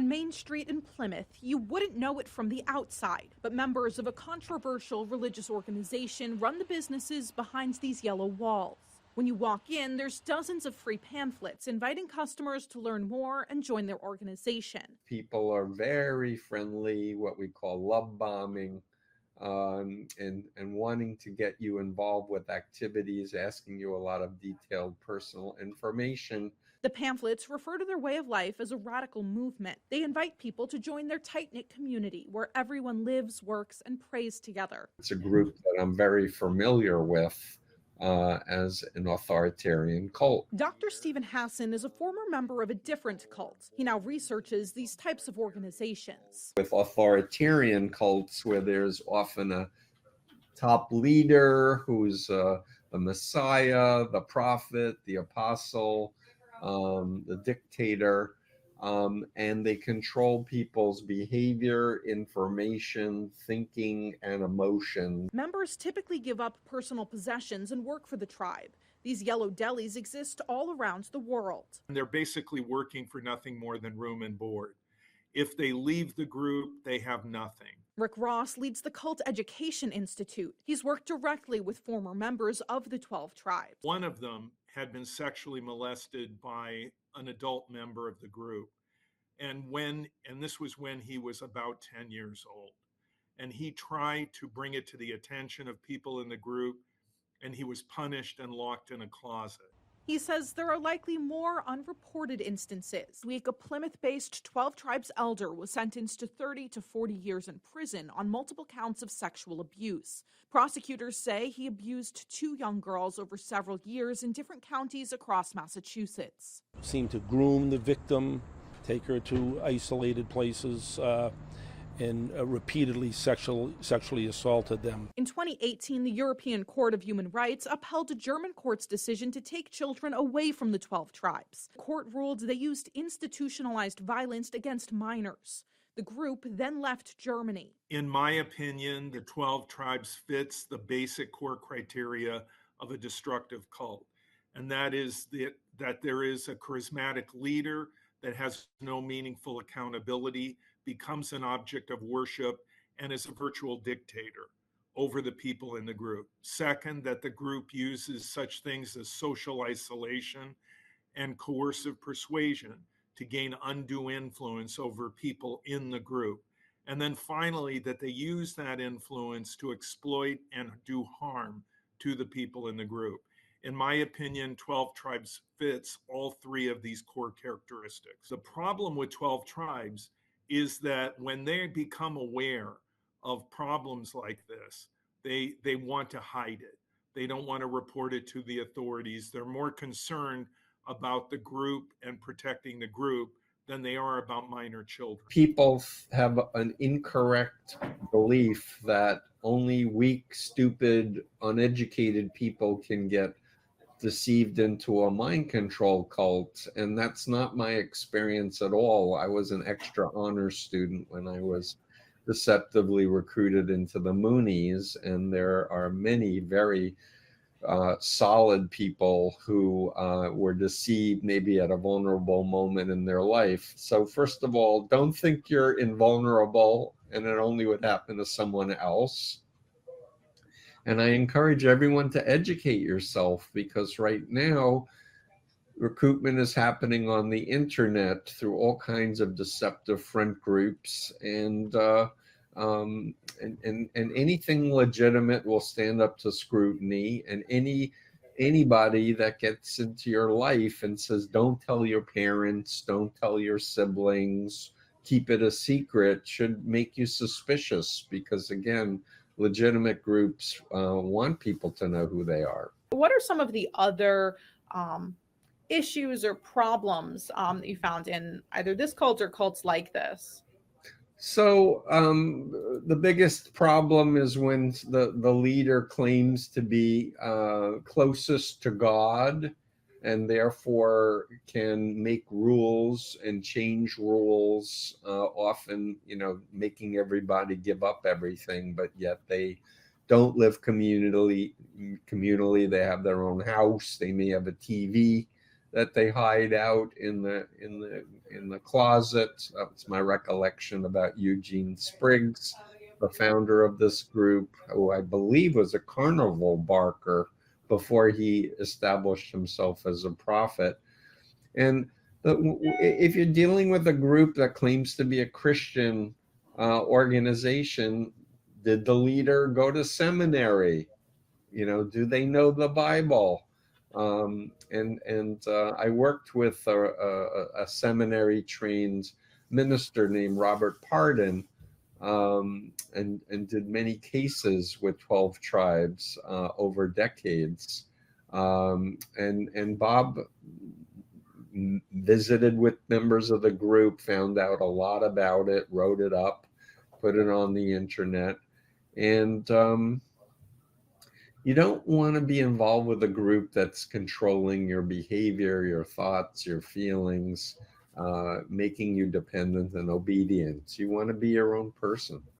on Main Street in Plymouth, you wouldn't know it from the outside, but members of a controversial religious organization run the businesses behind these yellow walls. When you walk in, there's dozens of free pamphlets inviting customers to learn more and join their organization. People are very friendly, what we call love bombing, and wanting to get you involved with activities, asking you a lot of detailed personal information. The pamphlets refer to their way of life as a radical movement. They invite people to join their tight-knit community where everyone lives, works, and prays together. It's a group that I'm very familiar with as an authoritarian cult. Dr. Stephen Hassan is a former member of a different cult. He now researches these types of organizations. With authoritarian cults, where there's often a top leader who's the Messiah, the prophet, the apostle, the dictator, and they control people's behavior, information, thinking, and emotion. Members typically give up personal possessions and work for the tribe. These yellow delis exist all around the world. They're basically working for nothing more than room and board. If they leave the group, they have nothing. Rick Ross leads the Cult Education Institute. He's worked directly with former members of the 12 tribes. One of them had been sexually molested by an adult member of the group. And this was when he was about 10 years old. And he tried to bring it to the attention of people in the group, and he was punished and locked in a closet. He says there are likely more unreported instances. This week, a Plymouth-based 12 tribes elder was sentenced to 30 to 40 years in prison on multiple counts of sexual abuse. Prosecutors say he abused 2 young girls over several years in different counties across Massachusetts. Seemed to groom the victim, take her to isolated places, and repeatedly sexually assaulted them. In 2018, the European Court of Human Rights upheld a German court's decision to take children away from the 12 tribes. The court ruled they used institutionalized violence against minors. The group then left Germany. In my opinion, the 12 tribes fits the basic core criteria of a destructive cult. And that is that there is a charismatic leader that has no meaningful accountability, becomes an object of worship, and is a virtual dictator over the people in the group. Second, that the group uses such things as social isolation and coercive persuasion to gain undue influence over people in the group. And then finally, that they use that influence to exploit and do harm to the people in the group. In my opinion, 12 tribes fits all 3 of these core characteristics. The problem with 12 tribes is that when they become aware of problems like this, they want to hide it. They don't want to report it to the authorities. They're more concerned about the group and protecting the group than they are about minor children. People have an incorrect belief that only weak, stupid, uneducated people can get deceived into a mind control cult, and that's not my experience at all. I was an extra honors student when I was deceptively recruited into the Moonies, and there are many very solid people who were deceived maybe at a vulnerable moment in their life. So first of all, don't think you're invulnerable and it only would happen to someone else. And I encourage everyone to educate yourself, because right now recruitment is happening on the internet through all kinds of deceptive friend groups, and anything legitimate will stand up to scrutiny, and anybody that gets into your life and says, don't tell your parents, don't tell your siblings, keep it a secret, should make you suspicious, because again, legitimate groups want people to know who they are. What are some of the other issues or problems that you found in either this cult or cults like this? So the biggest problem is when the leader claims to be closest to God, and therefore can make rules and change rules, often, making everybody give up everything, but yet they don't live communally. They have their own house. They may have a TV. that they hide out in the closet. That's my recollection about Eugene Spriggs, the founder of this group, who I believe was a carnival barker before he established himself as a prophet. And if you're dealing with a group that claims to be a Christian organization, did the leader go to seminary? Do they know the Bible? I worked with a seminary trained minister named Robert Pardon, and did many cases with 12 tribes over decades. And Bob visited with members of the group, found out a lot about it, wrote it up, put it on the internet. And you don't want to be involved with a group that's controlling your behavior, your thoughts, your feelings, making you dependent and obedient. You want to be your own person.